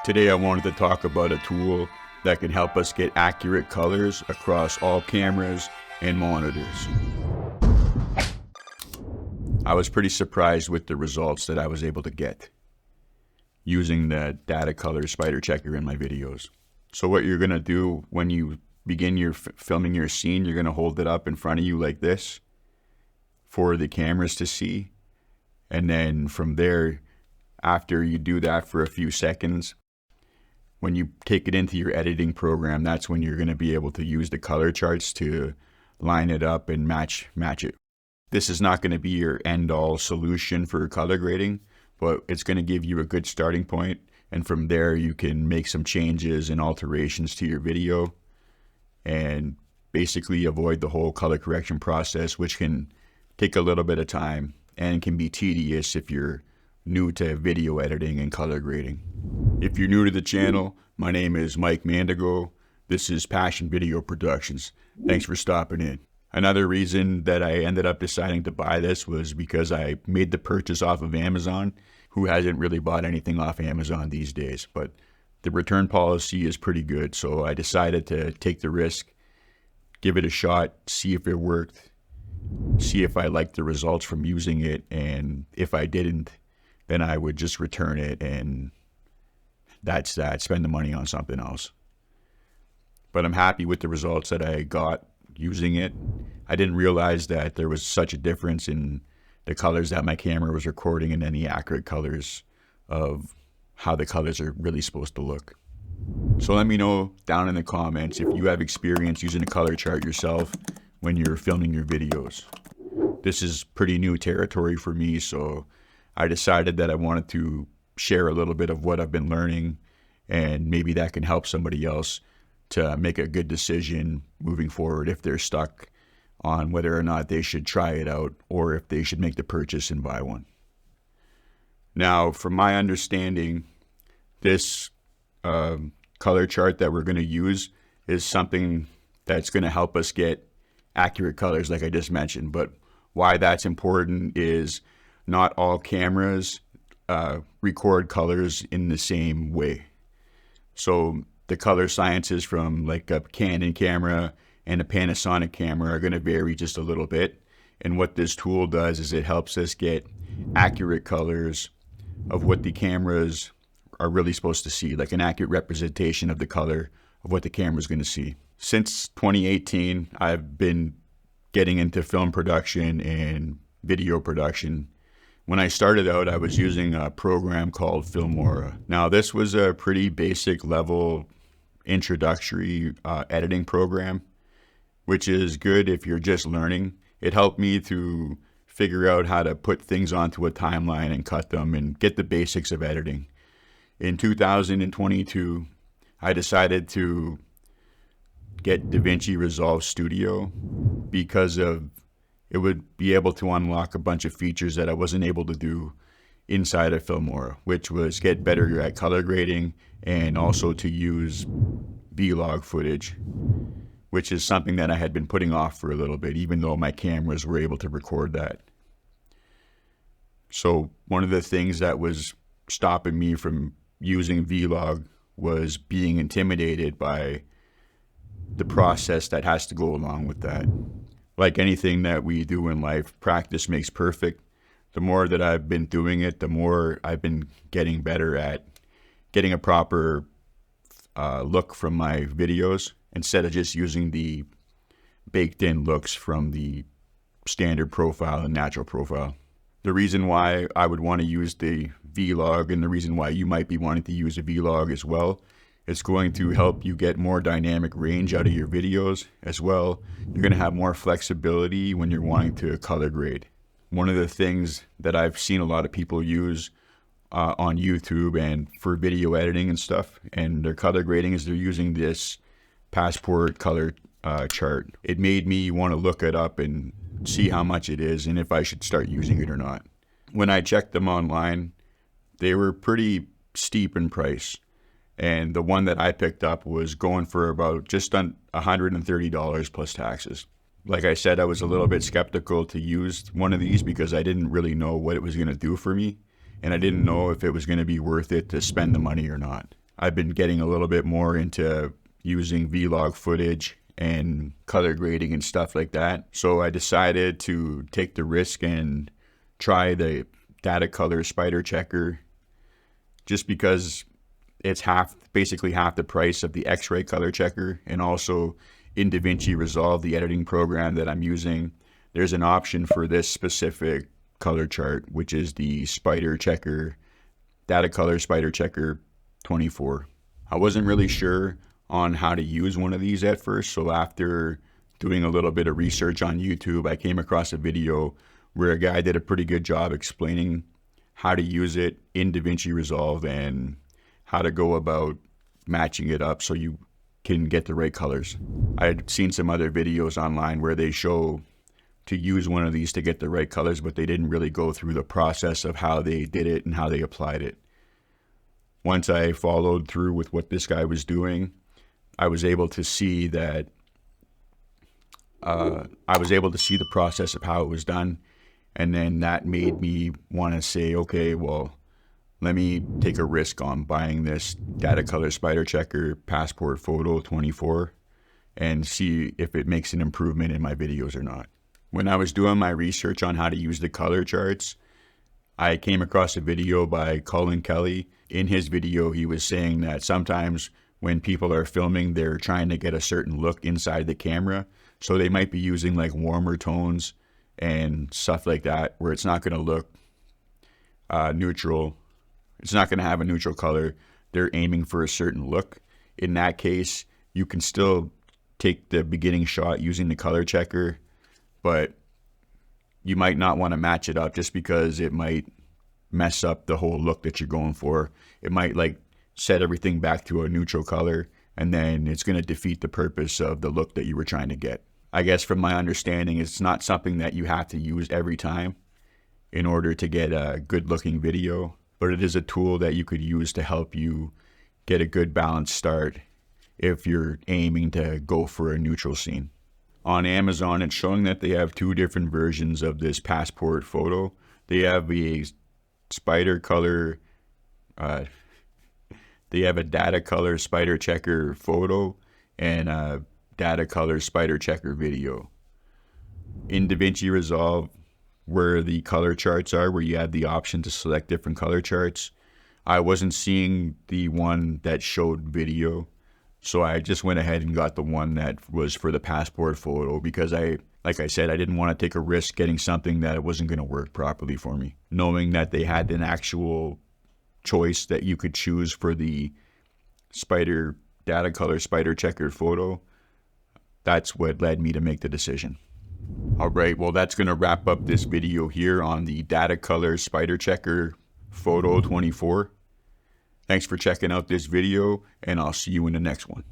Today I wanted to talk about a tool that can help us get accurate colors across all cameras and monitors. I was pretty surprised with the results that I was able to get using the Datacolor Spyder Checkr in my videos. So what you're going to do when you begin your filming your scene, you're going to hold it up in front of you like this for the cameras to see. And then from there, after you do that for a few seconds, when you take it into your editing program, that's when you're going to be able to use the color charts to line it up and match it. This is not going to be your end-all solution for color grading, but it's going to give you a good starting point. And from there, you can make some changes and alterations to your video and basically avoid the whole color correction process, which can take a little bit of time and can be tedious if you're new to video editing and color grading. If you're new to the channel, my name is Mike Mandigo. This is Passion Video Productions. Thanks for stopping in. Another reason that I ended up deciding to buy this was because I made the purchase off of Amazon. Who hasn't really bought anything off Amazon these days? But the return policy is pretty good, so I decided to take the risk, give it a shot, see if it worked, see if I liked the results from using it, and if I didn't, then I would just return it, and that's that, spend the money on something else. But I'm happy with the results that I got using it. I didn't realize that there was such a difference in the colors that my camera was recording and then the accurate colors of how the colors are really supposed to look. So let me know down in the comments if you have experience using a color chart yourself when you're filming your videos. This is pretty new territory for me, so I decided that I wanted to share a little bit of what I've been learning, and maybe that can help somebody else to make a good decision moving forward if they're stuck on whether or not they should try it out or if they should make the purchase and buy one. Now, from my understanding, this color chart that we're going to use is something that's going to help us get accurate colors like I just mentioned. But why that's important is not all cameras record colors in the same way. So the color sciences from like a Canon camera and a Panasonic camera are going to vary just a little bit. And what this tool does is it helps us get accurate colors of what the cameras are really supposed to see, like an accurate representation of the color of what the camera is going to see. Since 2018, I've been getting into film production and video production. When I started out, I was using a program called Filmora. Now, this was a pretty basic level introductory editing program, which is good if you're just learning. It helped me to figure out how to put things onto a timeline and cut them and get the basics of editing. In 2022, I decided to get DaVinci Resolve Studio because of it would be able to unlock a bunch of features that I wasn't able to do inside of Filmora, which was get better at color grading and also to use vlog footage, which is something that I had been putting off for a little bit, even though my cameras were able to record that. So one of the things that was stopping me from using vlog was being intimidated by the process that has to go along with that. Like anything that we do in life, practice makes perfect. The more that I've been doing it, the more I've been getting better at getting a proper look from my videos instead of just using the baked in looks from the standard profile and natural profile. The reason why I would want to use the vlog, and the reason why you might be wanting to use a vlog as well, it's going to help you get more dynamic range out of your videos as well. You're going to have more flexibility when you're wanting to color grade. One of the things that I've seen a lot of people use on YouTube and for video editing and stuff, and their color grading, is they're using this Passport color chart. It made me want to look it up and see how much it is and if I should start using it or not. When I checked them online, they were pretty steep in price. And the one that I picked up was going for about just on $130 plus taxes. Like I said, I was a little bit skeptical to use one of these because I didn't really know what it was going to do for me. And I didn't know if it was going to be worth it to spend the money or not. I've been getting a little bit more into using vlog footage and color grading and stuff like that. So I decided to take the risk and try the Datacolor Spyder Checkr, just because it's basically half the price of the X-ray color checker. And also in DaVinci Resolve, the editing program that I'm using, there's an option for this specific color chart, which is the Spyder Checkr, Datacolor Spyder Checkr 24. I wasn't really sure on how to use one of these at first, so after doing a little bit of research on YouTube, I came across a video where a guy did a pretty good job explaining how to use it in DaVinci Resolve and how to go about matching it up so you can get the right colors. I had seen some other videos online where they show to use one of these to get the right colors, but they didn't really go through the process of how they did it and how they applied it. Once I followed through with what this guy was doing, I was able to see that the process of how it was done. And then that made me want to say, okay, well, let me take a risk on buying this Datacolor Spyder Checkr Passport Photo 24 and see if it makes an improvement in my videos or not. When I was doing my research on how to use the color charts, I came across a video by Colin Kelly. In his video, he was saying that sometimes when people are filming, they're trying to get a certain look inside the camera. So they might be using like warmer tones and stuff like that, where it's not going to look neutral. It's not going to have a neutral color. They're aiming for a certain look. In that case, you can still take the beginning shot using the color checker, but you might not want to match it up just because it might mess up the whole look that you're going for. It might like set everything back to a neutral color, and then it's going to defeat the purpose of the look that you were trying to get. I guess from my understanding, it's not something that you have to use every time in order to get a good looking video, but it is a tool that you could use to help you get a good balanced start if you're aiming to go for a neutral scene. On Amazon, it's showing that they have two different versions of this passport photo. They have a Datacolor Spyder Checkr photo and a Datacolor Spyder Checkr video. In DaVinci Resolve, where the color charts are, where you have the option to select different color charts, I wasn't seeing the one that showed video. So I just went ahead and got the one that was for the passport photo because like I said, I didn't want to take a risk getting something that wasn't going to work properly for me. Knowing that they had an actual choice that you could choose for the Datacolor Spyder Checkr photo, that's what led me to make the decision. All right, well, that's going to wrap up this video here on the Datacolor Spyder Checkr Photo 24. Thanks for checking out this video, and I'll see you in the next one.